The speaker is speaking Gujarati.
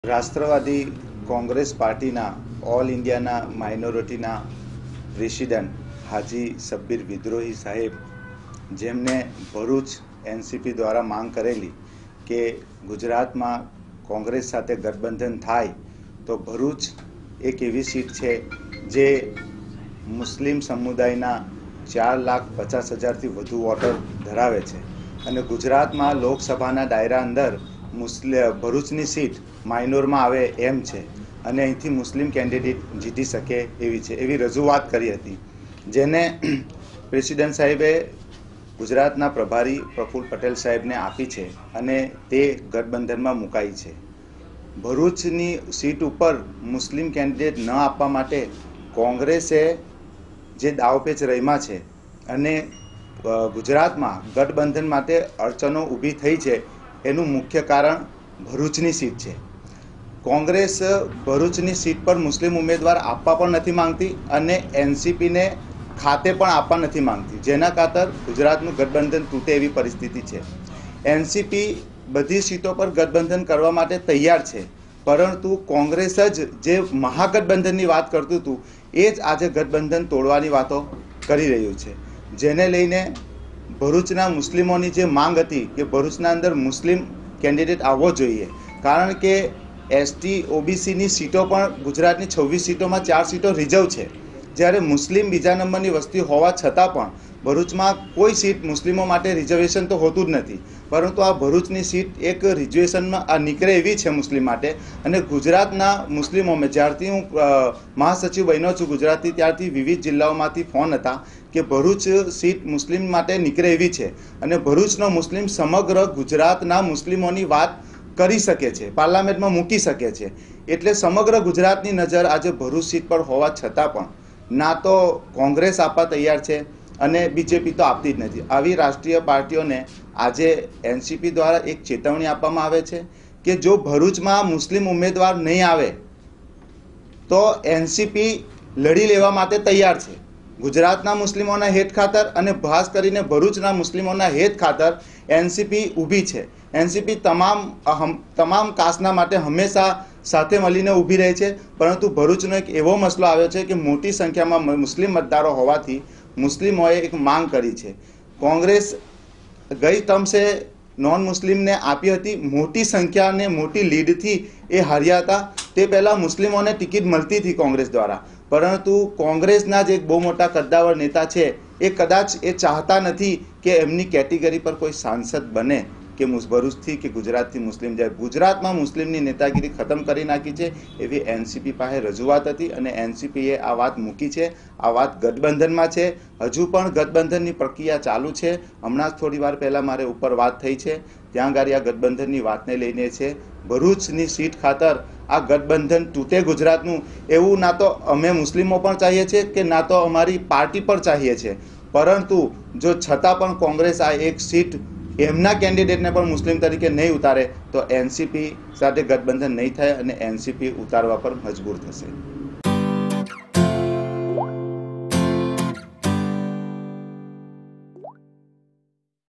રાષ્ટ્રવાદી કોંગ્રેસ પાર્ટીના ઓલ ઇન્ડિયાના માઇનોરિટીના પ્રેસિડેન્ટ હાજી સબ્બીર વિદ્રોહી સાહેબ, જેમને ભરૂચ એનસીપી દ્વારા માંગ કરેલી કે ગુજરાતમાં કોંગ્રેસ સાથે ગઠબંધન થાય તો ભરૂચ એક એવી સીટ છે જે મુસ્લિમ સમુદાયના 4,50,000થી વધુ વોટર ધરાવે છે અને ગુજરાતમાં લોકસભાના દાયરા અંદર ભરૂચની સીટ માઇનોરમાં આવે એમ છે અને અહીંથી મુસ્લિમ કેન્ડિડેટ જીતી શકે એવી છે, એવી રજૂઆત કરી હતી, જેને પ્રેસિડેન્ટ સાહેબે ગુજરાતના પ્રભારી પ્રફુલ્લ પટેલ સાહેબને આપી છે અને તે ગઠબંધનમાં મુકાઈ છે. ભરૂચની સીટ ઉપર મુસ્લિમ કેન્ડિડેટ ન આપવા માટે કોંગ્રેસે જે દાવપેચ રમ્યા છે અને ગુજરાતમાં ગઠબંધન માટે અડચણો ઊભી થઈ છે, એનું મુખ્ય કારણ ભરૂચની સીટ છે. કોંગ્રેસ ભરૂચની સીટ પર મુસ્લિમ ઉમેદવાર આપવા પણ નથી માંગતી અને એનસીપીને ખાતે પણ આપવા નથી માંગતી, જેના ખાતર ગુજરાતનું ગઠબંધન તૂટે એવી પરિસ્થિતિ છે. એનસીપી બધી સીટો પર ગઠબંધન કરવા માટે તૈયાર છે, પરંતુ કોંગ્રેસ જ જે મહાગઠબંધનની વાત કરતું હતું એ જ આજે ગઠબંધન તોડવાની વાતો કરી રહ્યું છે, જેને લઈને ભરૂચના મુસ્લિમોની જે માંગ હતી કે ભરૂચના અંદર મુસ્લિમ કેન્ડિડેટ આવવો જોઈએ, કારણ કે એસટી ઓબીસીની સીટો પણ ગુજરાતની 26 સીટોમાં 4 સીટો રિઝર્વ છે, જ્યારે મુસ્લિમ બીજા નંબરની વસ્તી હોવા છતાં પણ ભરૂચમાં કોઈ સીટ મુસ્લિમો માટે રિઝર્વેશન તો હોતું જ નથી, પરંતુ આ ભરૂચની સીટ એક રિઝર્વેશનમાં નીકળે એવી છે મુસ્લિમ માટે. અને ગુજરાતના મુસ્લિમોમાં જ્યારથી હું મહાસચિવ બન્યો છું ગુજરાતથી, ત્યારથી વિવિધ જિલ્લાઓમાંથી ફોન હતા કે ભરૂચ સીટ મુસ્લિમ માટે નીકળે એવી છે અને ભરૂચનો મુસ્લિમ સમગ્ર ગુજરાતના મુસ્લિમોની વાત કરી શકે છે, પાર્લામેન્ટમાં મૂકી શકે છે. એટલે સમગ્ર ગુજરાતની નજર આજે ભરૂચ સીટ પર હોવા છતાં પણ ના તો કોંગ્રેસ આપવા તૈયાર છે અને બીજેપી તો આપતી જ નથી. આવી રાષ્ટ્રીય પાર્ટીઓને આજે એનસીપી દ્વારા એક ચેતવણી આપવામાં આવે છે કે જો ભરૂચમાં મુસ્લિમ ઉમેદવાર નહીં આવે તો એનસીપી લડી લેવા માટે તૈયાર છે. ગુજરાતના મુસ્લિમોના હેત ખાતર અને ખાસ કરીને ભરૂચના મુસ્લિમોના હેત ખાતર એનસીપી ઊભી છે. એનસીપી તમામ કાસ્ટના માટે હંમેશા સાથે મળીને ઊભી રહે છે, પરંતુ ભરૂચનો એક એવો મસલો આવ્યો છે કે મોટી સંખ્યામાં મુસ્લિમ મતદારો હોવાથી મુસ્લિમોએ એક માંગ કરી છે. કોંગ્રેસ ગઈ ટર્મ્સે નોન મુસ્લિમને આપી હતી, મોટી સંખ્યા અને મોટી લીડથી એ હાર્યા હતા. તે પહેલાં મુસ્લિમોને ટિકિટ મળતી હતી કોંગ્રેસ દ્વારા, પરંતુ કોંગ્રેસના જ એક બહુ મોટા કદ્દાવર નેતા છે એ કદાચ એ ચાહતા નથી કે એમની કેટેગરી પર કોઈ સાંસદ બને કે ભરૂચથી કે ગુજરાતથી મુસ્લિમ જાય. ગુજરાતમાં મુસ્લિમની નેતાગીરી ખતમ કરી નાખી છે એવી એનસીપી પાસે રજૂઆત હતી અને એનસીપીએ આ વાત મૂકી છે. આ વાત ગઠબંધનમાં છે, હજુ પણ ગઠબંધનની પ્રક્રિયા ચાલુ છે. હમણાં જ થોડી વાર પહેલાં મારે ઉપર વાત થઈ છે, ત્યાં આગળ આ ગઠબંધનની વાતને લઈને છે. ભરૂચની સીટ ખાતર આ ગઠબંધન તૂટે ગુજરાતનું, એવું ના તો અમે મુસ્લિમો પણ ચાહીએ છીએ કે ના તો અમારી પાર્ટી પણ ચાહીએ છીએ, પરંતુ જો છતાં પણ કોંગ્રેસ આ એક સીટ એમના કેન્ડિડેટને પણ મુસ્લિમ તરીકે નહીં ઉતારે તો એનસીપી સાથે ગઠબંધન નહીં થાય અને એનસીપી ઉતારવા પર મજબૂર થશે.